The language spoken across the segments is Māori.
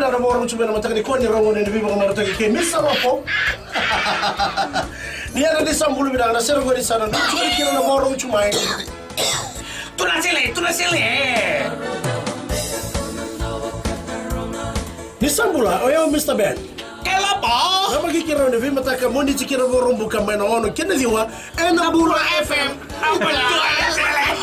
na orang cuma nama tak dikau ni orang ni lebih banyak tak dikau misal apa? Ni ada di sambul bilang nasi orang di sana. Cuma kira nama orang cuma. Tu nasile. Di sambul lah, oh ya Mr. Ben. Kelapa. Nama kira ni lebih mata kamu ni kira orang bukan main orang. Kena dia Nabula FM. Nabula FM.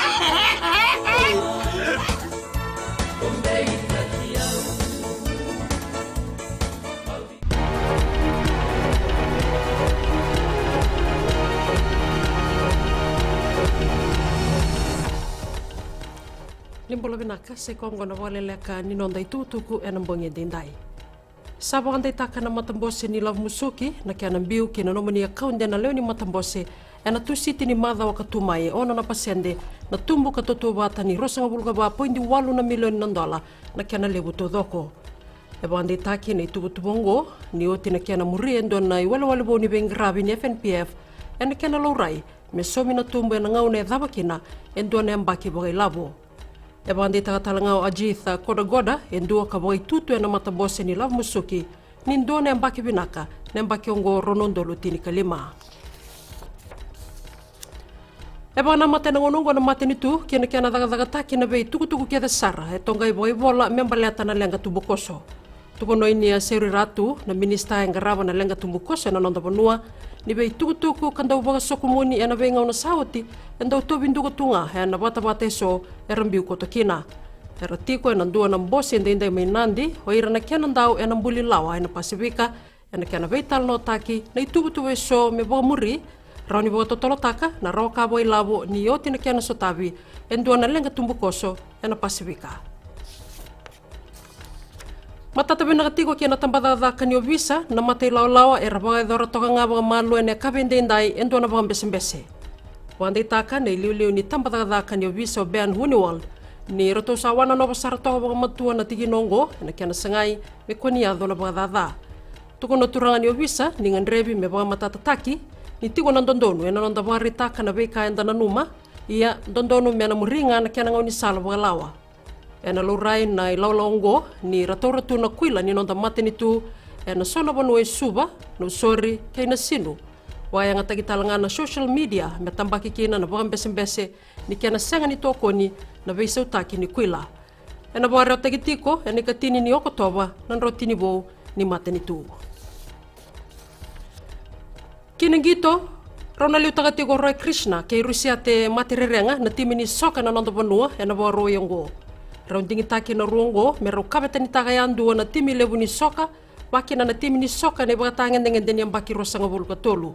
Limbola binaka se kongo na wale leka ni nonda tuku e na mbonge dindai. Sabo andai taka na matambose ni Love Musuki na kia na mbiu ki na nomani akaunde na leo ni matambose e na tusiti ni madha wakatumai ona na pasende na tumbu katoto wata ni rosanga bulga ba $1.8 milioni na kia na lebu todoko. E ba andai taki na itubutubongo ni oti na kia na muri endo na iwala wale bo ni bengrabi ni FNPF e na kia na laurai me somi na tumbu e na ngaune e dhabakina endo na mbaki bagai labo. E bandi tagatalangao Ajitha Kodagoda endua ka boy tutu na matambose ni Love Musuki nindo na mbaki binaka na mbaki ongo ronondo lutini kalima. E bana mate na ngonongo na mate nitu kina kina daga kina bei tuku kia sara e tongai boy bola membaleta na lenga tubukoso. Tupono ini a seri ratu na minista yang garaba na lenga tubukoso na nonda banua ni bei tuku kandau baga sokumuni e na bei ngau na sauti endau tobinduga tunga e na bata so e rambiu kotokina. E ratiko e nandua na mbosi enda inda mai nandi o ira na kia nandau e na mbuli lawa e na Pasifika e na kia na veital no taki na itubutu e so me baga muri rau ni baga totolo taka na rau ka boi labo ni oti na kia na sotavi endua na lenga tumbukoso e na Pasifika. Matatabi na katiko kia na tambadada kanyo visa na matay lawa e rabaga dora toka nga baga malu e ne kabindindai endua na baga mbese. Wandai taka na iliu ni tambadada kanyo visa o Ben Huniwald ni rato sa wana no basara toka baga matua na tigi nongo e na kia na sangai me koniado na baga dada. Tuko na turanga ni o visa ni ngandrebi me baga matatataki ni tigo na dondonu e na nonda baga ritaka na beika enda na numa ia dondonu me na muringa na kia na ngau ni sala baga lawa. E na laurai na ilaulaongo ni ratoratu na kuila ni nonda mate ni tu e na sona banu e suba no sori kay na sinu. Waya nga tagitalanga na social media me tambaki kina na baga mbese ni kia na senga ni toko ni na veisa utaki ni kuila. E na baga reo tagitiko e ni katini ni okotoba na rotini bo ni mate ni tu. Kinangito, Ronaliu tagatiko Roy Krishna kay Rusia te matirerenga na timi ni soka na nonda banua e na baga royongo. Raun tingi taki na ruongo, me rau kabeta ni tagayandu na timi lebu ni soka, wakina na timi ni soka na ibaga tangan dengan deni ang baki rosanga bulu katolu.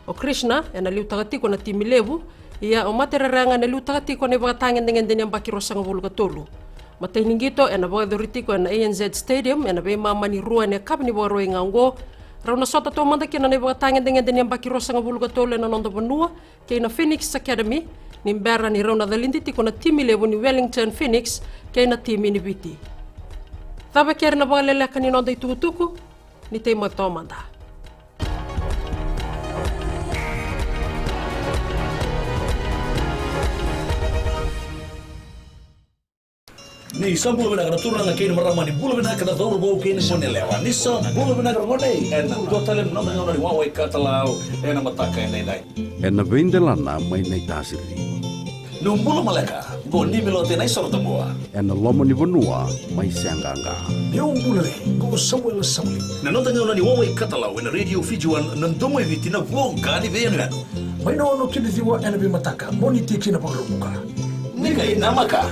O Krishna, na liu tagatiko na timi lebu, ia o matereranga na liu tagatiko na ibaga tangan dengan deni ang baki rosanga bulu katolu. Matay ninggito, na baga doritiko na ANZ Stadium, na bay mama ni ruan na kab ni baga roy ngango, rau na sota to mandaki na ibaga tangan dengan deni ang baki rosanga bulu katolu na nonda banua, kay na Phoenix Academy, nimbera ni rauna dalinditi ko na timi lebu ni Wellington Phoenix kay na timi ni Biti. Taba kera na baga leleka ni nonda itutuku ni te matomanda. Ni sa bulu benaga turang na kini marama ni bulu benaga na dor bau kini mone lewa. Ni sa bulu benaga ngone en do talem no ngona ni wawe katalau en mataka en dai. En na vendelana mai nei tasiri. No bulu maleka go ni melote nai sorta boa. En na lomo ni bonua mai sianganga. Eu bule go Samuel. Na nota ngona ni wawe katalau en radio Fijuan nan domo eviti na vonga ni venu. Mai no kini diwa ena be mataka moni tiki na pagrubuka. Ni kai namaka.